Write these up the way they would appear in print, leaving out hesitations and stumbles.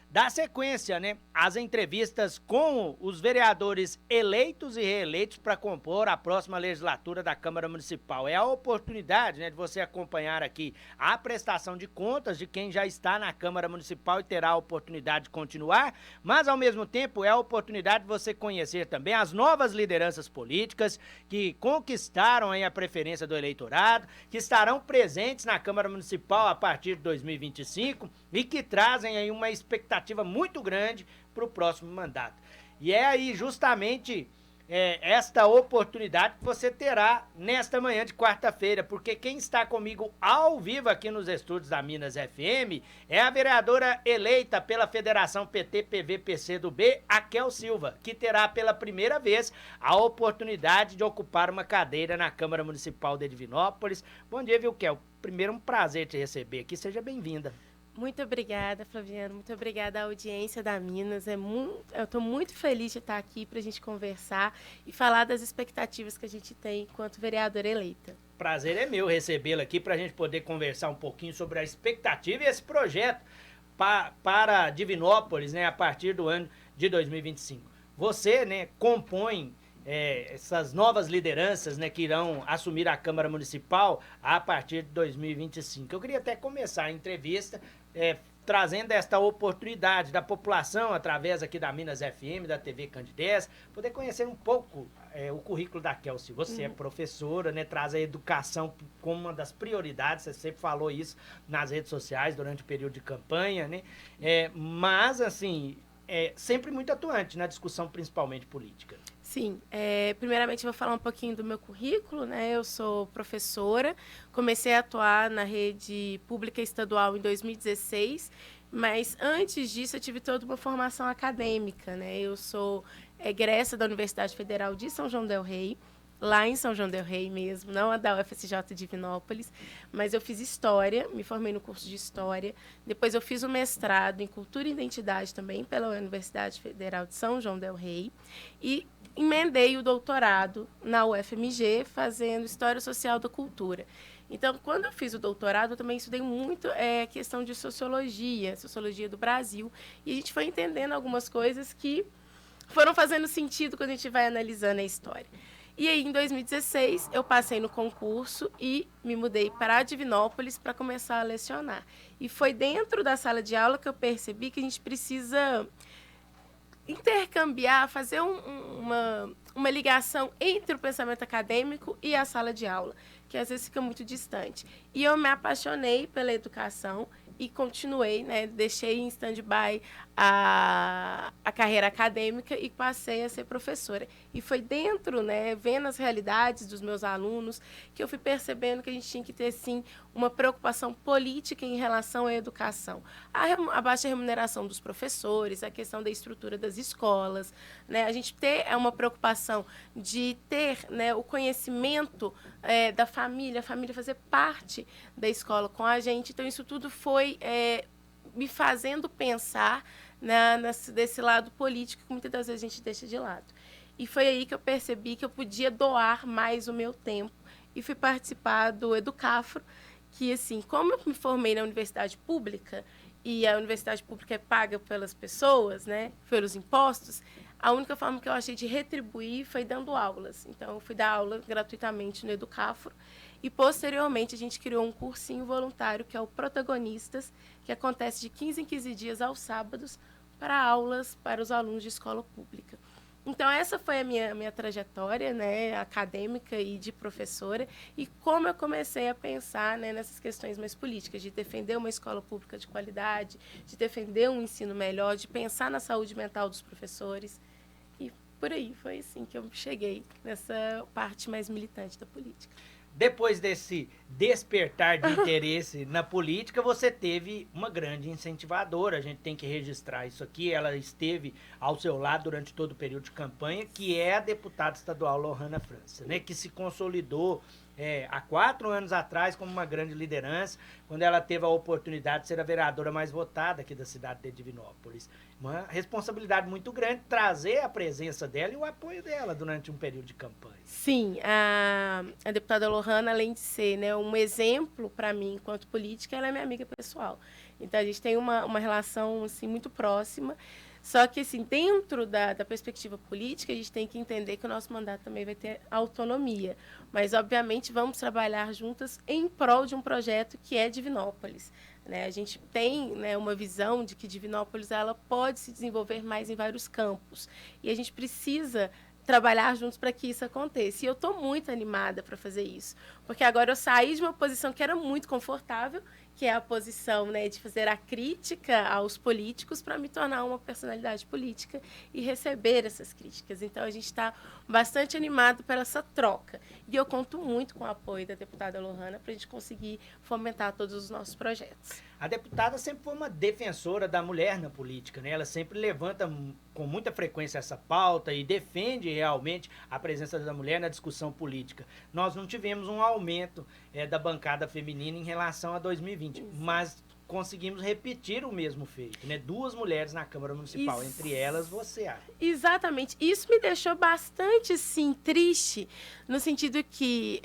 Dá sequência, né, às entrevistas com os vereadores eleitos e reeleitos para compor a próxima legislatura da Câmara Municipal. É a oportunidade, né, de você acompanhar aqui a prestação de contas de quem já está na Câmara Municipal e terá a oportunidade de continuar, mas ao mesmo tempo é a oportunidade de você conhecer também as novas lideranças políticas que conquistaram aí a preferência do eleitorado, que estarão presentes na Câmara Municipal a partir de 2025 e que trazem aí uma expectativa muito grande para o próximo mandato. E é aí justamente esta oportunidade que você terá nesta manhã de quarta-feira, porque quem está comigo ao vivo aqui nos estúdios da Minas FM é a vereadora eleita pela Federação PT-PV-PC do B, a Kel Silva, que terá pela primeira vez a oportunidade de ocupar uma cadeira na Câmara Municipal de Divinópolis. Bom dia, viu, Kel? Primeiro, um prazer te receber aqui, seja bem-vinda. Muito obrigada, Flaviano. Muito obrigada à audiência da Minas. Eu estou muito feliz de estar aqui para a gente conversar e falar das expectativas que a gente tem enquanto vereadora eleita. Prazer é meu recebê-la aqui para a gente poder conversar um pouquinho sobre a expectativa e esse projeto para Divinópolis, né, a partir do ano de 2025. Você, né, compõe essas novas lideranças, né, que irão assumir a Câmara Municipal a partir de 2025. Eu queria até começar a entrevista trazendo esta oportunidade da população, através aqui da Minas FM, da TV Candidez, poder conhecer um pouco o currículo da Kelsey. Você é professora, né, traz a educação como uma das prioridades, você sempre falou isso nas redes sociais durante o período de campanha, né? Mas, assim, sempre muito atuante na discussão, principalmente política. Sim, primeiramente eu vou falar um pouquinho do meu currículo, né? Eu sou professora, comecei a atuar na rede pública estadual em 2016, mas antes disso eu tive toda uma formação acadêmica, né? Eu sou egressa da Universidade Federal de São João del Rei, lá em São João del Rei mesmo, não a da UFSJ de Divinópolis, mas eu fiz História, me formei no curso de História, depois eu fiz o mestrado em Cultura e Identidade também pela Universidade Federal de São João del Rei e emendei o doutorado na UFMG fazendo História Social da Cultura. Então, quando eu fiz o doutorado, eu também estudei muito questão de sociologia do Brasil, e a gente foi entendendo algumas coisas que foram fazendo sentido quando a gente vai analisando a história. E aí, em 2016, eu passei no concurso e me mudei para Divinópolis para começar a lecionar. E foi dentro da sala de aula que eu percebi que a gente precisa intercambiar, fazer uma ligação entre o pensamento acadêmico e a sala de aula, que às vezes fica muito distante. E eu me apaixonei pela educação e continuei, né, deixei em stand-by a carreira acadêmica e passei a ser professora. E foi dentro, né, vendo as realidades dos meus alunos, que eu fui percebendo que a gente tinha que ter, sim, uma preocupação política em relação à educação. A baixa remuneração dos professores, a questão da estrutura das escolas, né, a gente ter uma preocupação de ter, né, o conhecimento da família, a família fazer parte da escola com a gente. Então, isso tudo foi me fazendo pensar desse lado político que muitas das vezes a gente deixa de lado. E foi aí que eu percebi que eu podia doar mais o meu tempo e fui participar do Educafro, que, assim, como eu me formei na universidade pública, e a universidade pública é paga pelas pessoas, né, pelos impostos, a única forma que eu achei de retribuir foi dando aulas. Então, eu fui dar aula gratuitamente no Educafro e, posteriormente, a gente criou um cursinho voluntário, que é o Protagonistas, que acontece de 15 em 15 dias aos sábados, para aulas para os alunos de escola pública. Então, essa foi a minha trajetória, né, acadêmica e de professora, e como eu comecei a pensar, né, nessas questões mais políticas, de defender uma escola pública de qualidade, de defender um ensino melhor, de pensar na saúde mental dos professores. E por aí foi assim que eu cheguei nessa parte mais militante da política. Depois desse despertar de interesse na política, você teve uma grande incentivadora, a gente tem que registrar isso aqui, ela esteve ao seu lado durante todo o período de campanha, que é a deputada estadual Lohana França, né, que se consolidou há 4 anos atrás como uma grande liderança, quando ela teve a oportunidade de ser a vereadora mais votada aqui da cidade de Divinópolis. Uma responsabilidade muito grande trazer a presença dela e o apoio dela durante um período de campanha. Sim, a deputada Lohana, além de ser, né, um exemplo para mim enquanto política, ela é minha amiga pessoal. Então, a gente tem uma relação assim, muito próxima. Só que, assim, dentro da perspectiva política, a gente tem que entender que o nosso mandato também vai ter autonomia. Mas, obviamente, vamos trabalhar juntas em prol de um projeto que é Divinópolis. Né? A gente tem, né, uma visão de que Divinópolis ela pode se desenvolver mais em vários campos. E a gente precisa trabalhar juntos para que isso aconteça. E eu estou muito animada para fazer isso. Porque agora eu saí de uma posição que era muito confortável, que é a posição, né, de fazer a crítica aos políticos para me tornar uma personalidade política e receber essas críticas. Então, a gente está bastante animado pela essa troca. E eu conto muito com o apoio da deputada Lohana para a gente conseguir fomentar todos os nossos projetos. A deputada sempre foi uma defensora da mulher na política, né? Ela sempre levanta com muita frequência essa pauta e defende realmente a presença da mulher na discussão política. Nós não tivemos um aumento da bancada feminina em relação a 2020, mas conseguimos repetir o mesmo feito, né? 2 mulheres na Câmara Municipal, entre elas você. Exatamente. Isso me deixou bastante, sim, triste, no sentido que,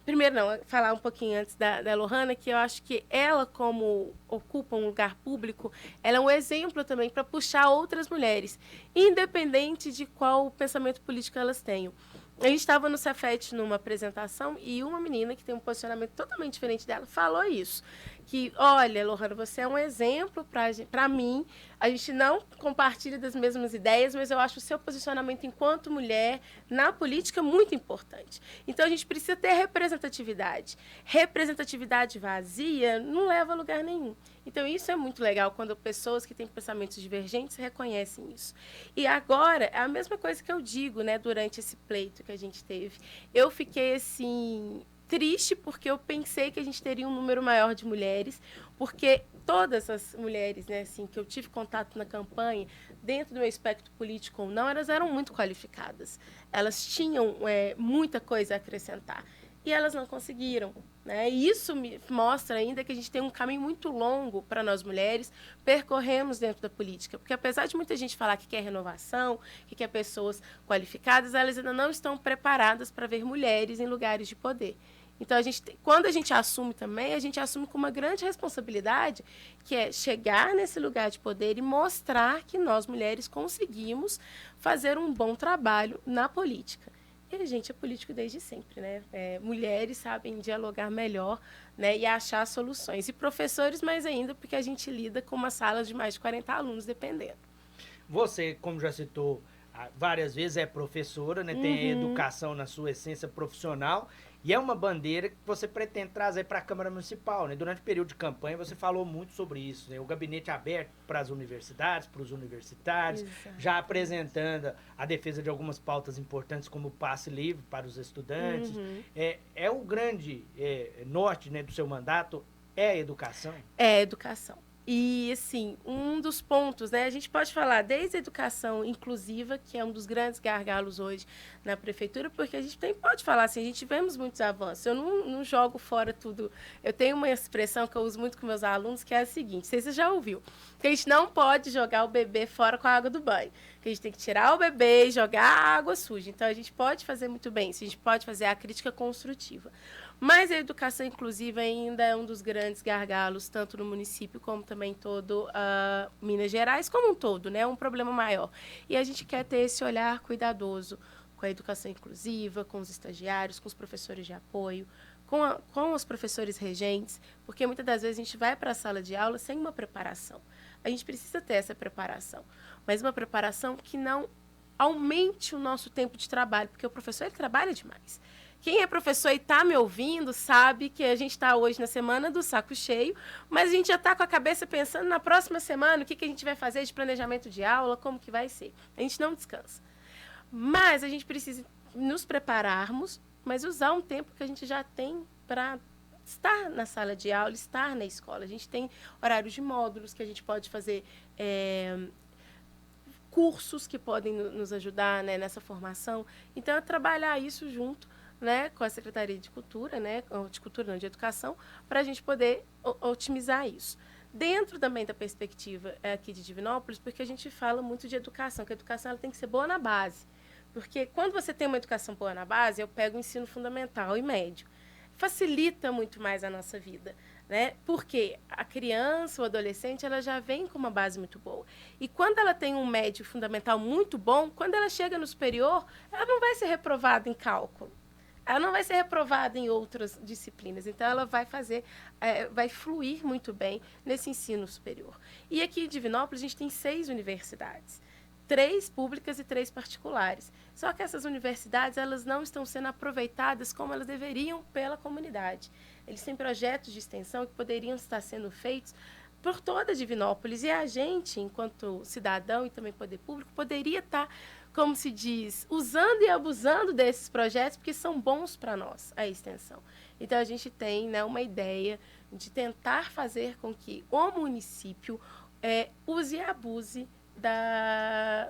primeiro não, falar um pouquinho antes da Lohana, que eu acho que ela, como ocupa um lugar público, ela é um exemplo também para puxar outras mulheres, independente de qual pensamento político elas tenham. A gente estava no Cefet numa apresentação e uma menina que tem um posicionamento totalmente diferente dela falou isso. Que, olha, Lohana, você é um exemplo para mim. A gente não compartilha das mesmas ideias, mas eu acho o seu posicionamento enquanto mulher na política muito importante. Então, a gente precisa ter representatividade. Representatividade vazia não leva a lugar nenhum. Então, isso é muito legal quando pessoas que têm pensamentos divergentes reconhecem isso. E agora, é a mesma coisa que eu digo, né, durante esse pleito que a gente teve. Eu fiquei, assim, triste porque eu pensei que a gente teria um número maior de mulheres, porque todas as mulheres, né, assim, que eu tive contato na campanha, dentro do meu espectro político ou não, elas eram muito qualificadas. Elas tinham muita coisa a acrescentar. E elas não conseguiram. Né? E isso me mostra ainda que a gente tem um caminho muito longo para nós mulheres percorremos dentro da política. Porque apesar de muita gente falar que quer renovação, que quer pessoas qualificadas, elas ainda não estão preparadas para ver mulheres em lugares de poder. Então, quando a gente assume também, a gente assume com uma grande responsabilidade, que é chegar nesse lugar de poder e mostrar que nós, mulheres, conseguimos fazer um bom trabalho na política. E a gente é político desde sempre, né? Mulheres sabem dialogar melhor, né, e achar soluções. E professores mais ainda, porque a gente lida com uma sala de mais de 40 alunos, dependendo. Você, como já citou várias vezes, é professora, né? Tem educação na sua essência profissional. E é uma bandeira que você pretende trazer para a Câmara Municipal, né? Durante o período de campanha, você falou muito sobre isso, né? O gabinete aberto para as universidades, para os universitários, Exato. Já apresentando a defesa de algumas pautas importantes, como o passe livre para os estudantes. É o grande norte, né, do seu mandato, é a educação? É a educação. E, assim, um dos pontos, né, a gente pode falar desde a educação inclusiva, que é um dos grandes gargalos hoje na prefeitura, porque a gente pode falar assim, a gente tivemos muitos avanços. Eu não jogo fora tudo. Eu tenho uma expressão que eu uso muito com meus alunos, que é a seguinte, não sei se você já ouviu, que a gente não pode jogar o bebê fora com a água do banho, que a gente tem que tirar o bebê e jogar a água suja. Então, a gente pode fazer muito bem isso, a gente pode fazer a crítica construtiva. Mas a educação inclusiva ainda é um dos grandes gargalos, tanto no município como também em todo Minas Gerais, como um todo, né? É um problema maior. E a gente quer ter esse olhar cuidadoso com a educação inclusiva, com os estagiários, com os professores de apoio, com os professores regentes, porque muitas das vezes a gente vai para a sala de aula sem uma preparação. A gente precisa ter essa preparação, mas uma preparação que não aumente o nosso tempo de trabalho, porque o professor ele trabalha demais. Quem é professor e está me ouvindo sabe que a gente está hoje na semana do saco cheio, mas a gente já está com a cabeça pensando na próxima semana, o que a gente vai fazer de planejamento de aula, como que vai ser. A gente não descansa. Mas a gente precisa nos prepararmos, mas usar um tempo que a gente já tem para estar na sala de aula, estar na escola. A gente tem horários de módulos que a gente pode fazer cursos que podem nos ajudar, né, nessa formação. Então, é trabalhar isso junto, né, com a Secretaria de Cultura, né, de Cultura não, de Educação, para a gente poder otimizar isso. Dentro também da perspectiva aqui de Divinópolis, porque a gente fala muito de educação, que a educação ela tem que ser boa na base. Porque quando você tem uma educação boa na base, eu pego o ensino fundamental e médio. Facilita muito mais a nossa vida. né? Porque a criança, o adolescente, ela já vem com uma base muito boa. E quando ela tem um médio fundamental muito bom, quando ela chega no superior, ela não vai ser reprovada em cálculo. Ela não vai ser reprovada em outras disciplinas. Então, ela vai vai fluir muito bem nesse ensino superior. E aqui em Divinópolis, a gente tem 6 universidades. 3 públicas e 3 particulares. Só que essas universidades, elas não estão sendo aproveitadas como elas deveriam pela comunidade. Eles têm projetos de extensão que poderiam estar sendo feitos por toda a Divinópolis. E a gente, enquanto cidadão e também poder público, poderia estar, como se diz, usando e abusando desses projetos, porque são bons para nós, a extensão. Então, a gente tem, né, uma ideia de tentar fazer com que o município use e abuse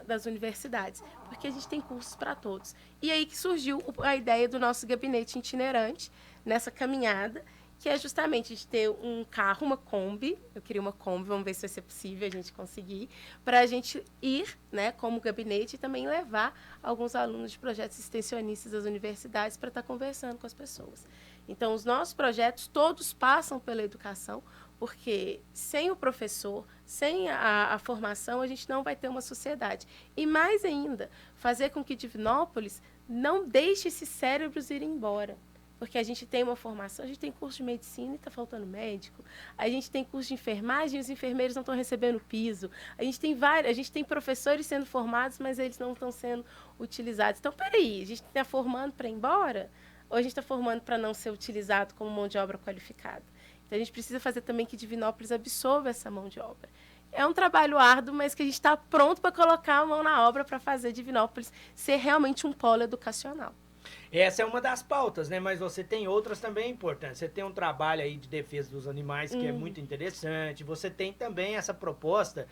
das universidades, porque a gente tem cursos para todos. E aí que surgiu a ideia do nosso gabinete itinerante, nessa caminhada, que é justamente de ter um carro, uma Kombi, eu queria uma Kombi, vamos ver se vai ser possível a gente conseguir, para a gente ir, né, como gabinete e também levar alguns alunos de projetos extensionistas das universidades para estar conversando com as pessoas. Então, os nossos projetos todos passam pela educação, porque sem o professor, sem a formação, a gente não vai ter uma sociedade. E mais ainda, fazer com que Divinópolis não deixe esses cérebros ir embora. Porque a gente tem uma formação, a gente tem curso de medicina e está faltando médico. A gente tem curso de enfermagem e os enfermeiros não estão recebendo piso. A gente tem professores sendo formados, mas eles não estão sendo utilizados. Então, peraí, a gente está formando para ir embora? Ou a gente está formando para não ser utilizado como mão de obra qualificada? Então, a gente precisa fazer também que Divinópolis absorva essa mão de obra. É um trabalho árduo, mas que a gente está pronto para colocar a mão na obra para fazer Divinópolis ser realmente um polo educacional. Essa é uma das pautas, né? Mas você tem outras também importantes. Você tem um trabalho aí de defesa dos animais que é muito interessante. Você tem também essa proposta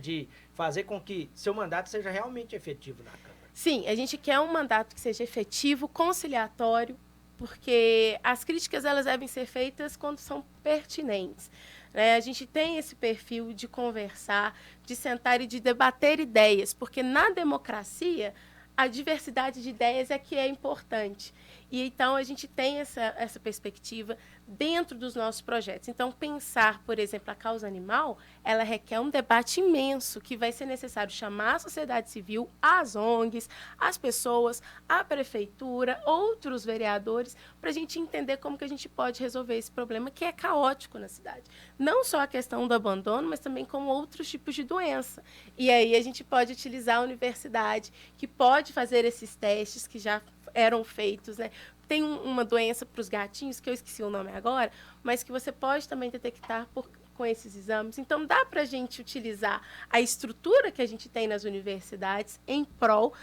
de fazer com que seu mandato seja realmente efetivo na Câmara. Sim, a gente quer um mandato que seja efetivo, conciliatório, porque as críticas elas devem ser feitas quando são pertinentes. A gente tem esse perfil de conversar, de sentar e de debater ideias, porque na democracia a diversidade de ideias é que é importante. E então a gente tem essa perspectiva dentro dos nossos projetos. Então, pensar, por exemplo, a causa animal, ela requer um debate imenso, que vai ser necessário chamar a sociedade civil, as ONGs, as pessoas, a prefeitura, outros vereadores, para a gente entender como que a gente pode resolver esse problema que é caótico na cidade. Não só a questão do abandono, mas também como outros tipos de doença. E aí a gente pode utilizar a universidade, que pode fazer esses testes que já eram feitos, né? Tem uma doença para os gatinhos, que eu esqueci o nome agora, mas que você pode também detectar com esses exames. Então, dá para a gente utilizar a estrutura que a gente tem nas universidades em prol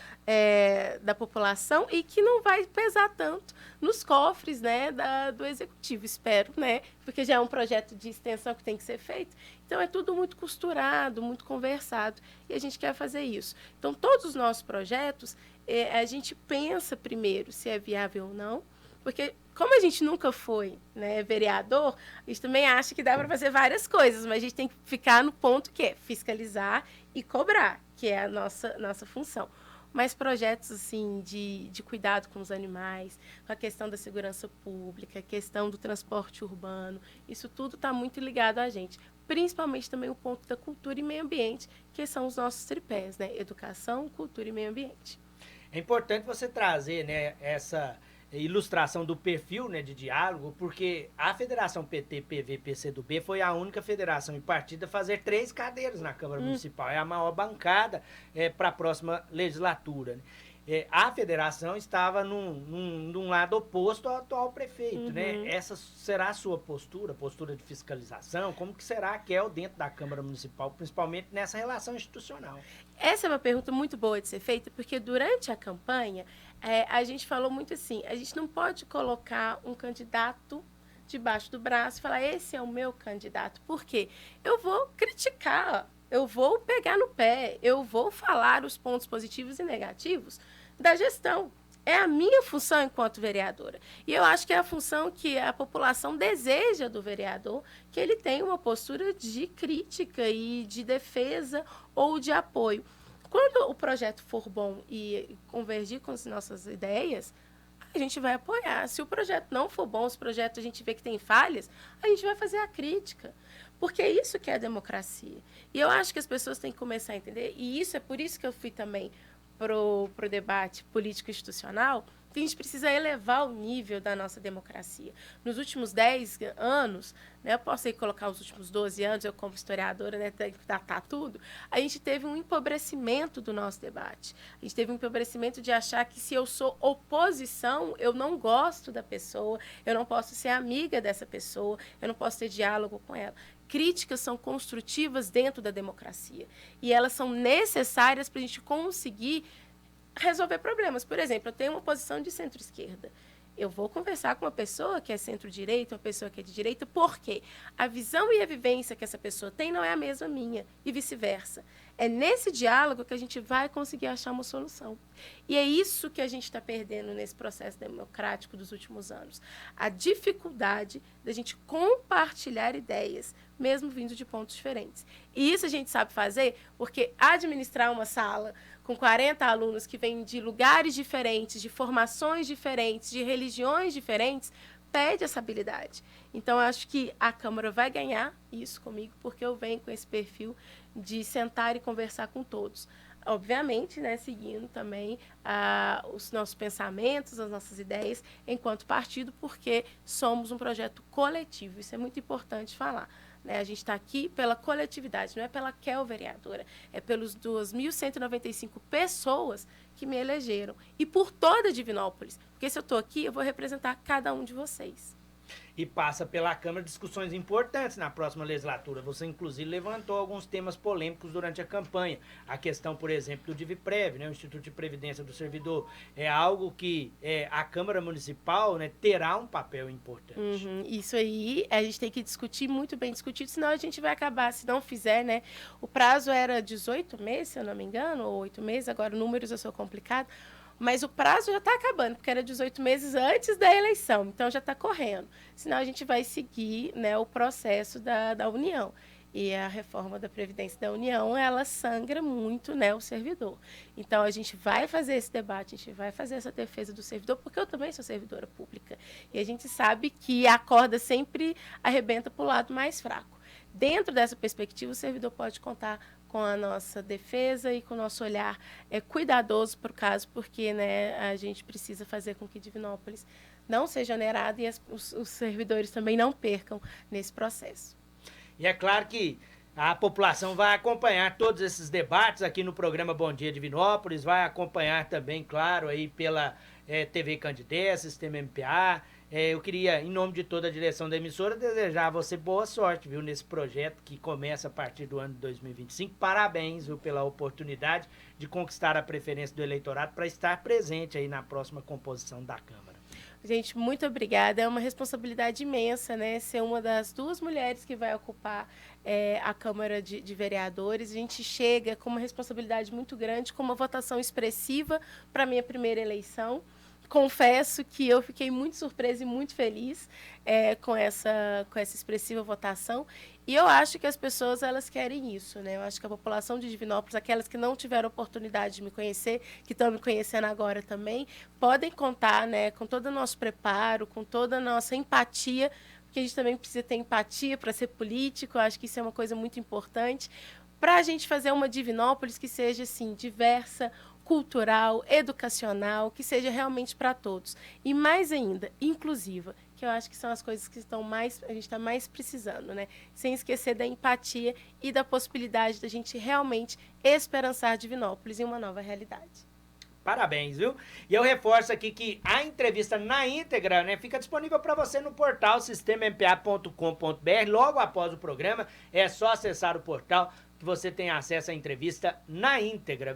da população e que não vai pesar tanto nos cofres, né, do executivo, espero, né? Porque já é um projeto de extensão que tem que ser feito. Então, é tudo muito costurado, muito conversado, e a gente quer fazer isso. Então, todos os nossos projetos, a gente pensa primeiro se é viável ou não, porque como a gente nunca foi, né, vereador, a gente também acha que dá para fazer várias coisas, mas a gente tem que ficar no ponto que é fiscalizar e cobrar, que é a nossa função. Mas projetos assim de cuidado com os animais, com a questão da segurança pública, a questão do transporte urbano, isso tudo está muito ligado a gente. Principalmente também o ponto da cultura e meio ambiente, que são os nossos tripés, né? Educação, cultura e meio ambiente. É importante você trazer, né, essa ilustração do perfil, né, de diálogo, porque a Federação PT, PV, PCdoB foi a única federação e partido a fazer 3 cadeiras na Câmara Municipal. É a maior bancada para a próxima legislatura, né? A federação estava num lado oposto ao atual prefeito, né? Essa será a sua postura de fiscalização? Como que será que é dentro da Câmara Municipal, principalmente nessa relação institucional? Essa é uma pergunta muito boa de ser feita, porque durante a campanha a gente falou muito assim, a gente não pode colocar um candidato debaixo do braço e falar, esse é o meu candidato. Por quê? Eu vou criticar, eu vou pegar no pé, eu vou falar os pontos positivos e negativos da gestão. É a minha função enquanto vereadora. E eu acho que é a função que a população deseja do vereador, que ele tenha uma postura de crítica e de defesa ou de apoio. Quando o projeto for bom e convergir com as nossas ideias, a gente vai apoiar. Se o projeto não for bom, se o projeto a gente vê que tem falhas, a gente vai fazer a crítica. Porque é isso que é a democracia. E eu acho que as pessoas têm que começar a entender, e isso é por isso que eu fui também pro debate político-institucional, que a gente precisa elevar o nível da nossa democracia. Nos últimos 10 anos, né, eu posso aí colocar os últimos 12 anos, eu como historiadora, né, tenho que datar tudo, a gente teve um empobrecimento do nosso debate. A gente teve um empobrecimento de achar que se eu sou oposição, eu não gosto da pessoa, eu não posso ser amiga dessa pessoa, eu não posso ter diálogo com ela. Críticas são construtivas dentro da democracia e elas são necessárias para a gente conseguir resolver problemas. Por exemplo, eu tenho uma posição de centro-esquerda. Eu vou conversar com uma pessoa que é centro-direita, uma pessoa que é de direita, porque a visão e a vivência que essa pessoa tem não é a mesma minha, e vice-versa. É nesse diálogo que a gente vai conseguir achar uma solução. E é isso que a gente está perdendo nesse processo democrático dos últimos anos. A dificuldade da gente compartilhar ideias, mesmo vindo de pontos diferentes. E isso a gente sabe fazer porque administrar uma sala com 40 alunos que vêm de lugares diferentes, de formações diferentes, de religiões diferentes, pede essa habilidade. Então, eu acho que a Câmara vai ganhar isso comigo, porque eu venho com esse perfil de sentar e conversar com todos. Obviamente, né, seguindo também os nossos pensamentos, as nossas ideias, enquanto partido, porque somos um projeto coletivo. Isso é muito importante falar. Né? A gente está aqui pela coletividade, não é pela vereadora, é pelos 2.195 pessoas que me elegeram. E por toda Divinópolis, porque se eu estou aqui, eu vou representar cada um de vocês. E passa pela Câmara discussões importantes na próxima legislatura. Você, inclusive, levantou alguns temas polêmicos durante a campanha. A questão, por exemplo, do DIVPREV, né, o Instituto de Previdência do Servidor. É algo que a Câmara Municipal, né, terá um papel importante. Isso aí a gente tem que discutir, muito bem discutido, senão a gente vai acabar, se não fizer, né? O prazo era 18 meses, se eu não me engano, ou 8 meses, agora números eu sou complicado. Mas o prazo já está acabando, porque era 18 meses antes da eleição, então já está correndo. Senão a gente vai seguir, né, o processo da União. E a reforma da Previdência da União, ela sangra muito, né, o servidor. Então, a gente vai fazer esse debate, a gente vai fazer essa defesa do servidor, porque eu também sou servidora pública. E a gente sabe que a corda sempre arrebenta para o lado mais fraco. Dentro dessa perspectiva, o servidor pode contar com a nossa defesa e com o nosso olhar cuidadoso para o caso, porque, né, a gente precisa fazer com que Divinópolis não seja onerada e os servidores também não percam nesse processo. E é claro que a população vai acompanhar todos esses debates aqui no programa Bom Dia Divinópolis, vai acompanhar também, claro, aí pela TV Candidez, Sistema MPA. Eu queria, em nome de toda a direção da emissora, desejar a você boa sorte, viu, nesse projeto que começa a partir do ano de 2025. Parabéns, viu, pela oportunidade de conquistar a preferência do eleitorado para estar presente aí na próxima composição da Câmara. Gente, muito obrigada. É uma responsabilidade imensa, né? Ser uma das 2 mulheres que vai ocupar a Câmara de Vereadores. A gente chega com uma responsabilidade muito grande, com uma votação expressiva para a minha primeira eleição. Confesso que eu fiquei muito surpresa e muito feliz com essa expressiva votação. E eu acho que as pessoas, elas querem isso, né? Eu acho que a população de Divinópolis, aquelas que não tiveram oportunidade de me conhecer, que estão me conhecendo agora também, podem contar, né, com todo o nosso preparo, com toda a nossa empatia, porque a gente também precisa ter empatia para ser político. Eu acho que isso é uma coisa muito importante, para a gente fazer uma Divinópolis que seja, assim, diversa, cultural, educacional, que seja realmente para todos. E mais ainda, inclusiva, que eu acho que são as coisas que a gente está mais precisando, né? Sem esquecer da empatia e da possibilidade da gente realmente esperançar Divinópolis em uma nova realidade. Parabéns, viu? E eu reforço aqui que a entrevista na íntegra, né, fica disponível para você no portal sistemampa.com.br. Logo após o programa, é só acessar o portal que você tem acesso à entrevista na íntegra.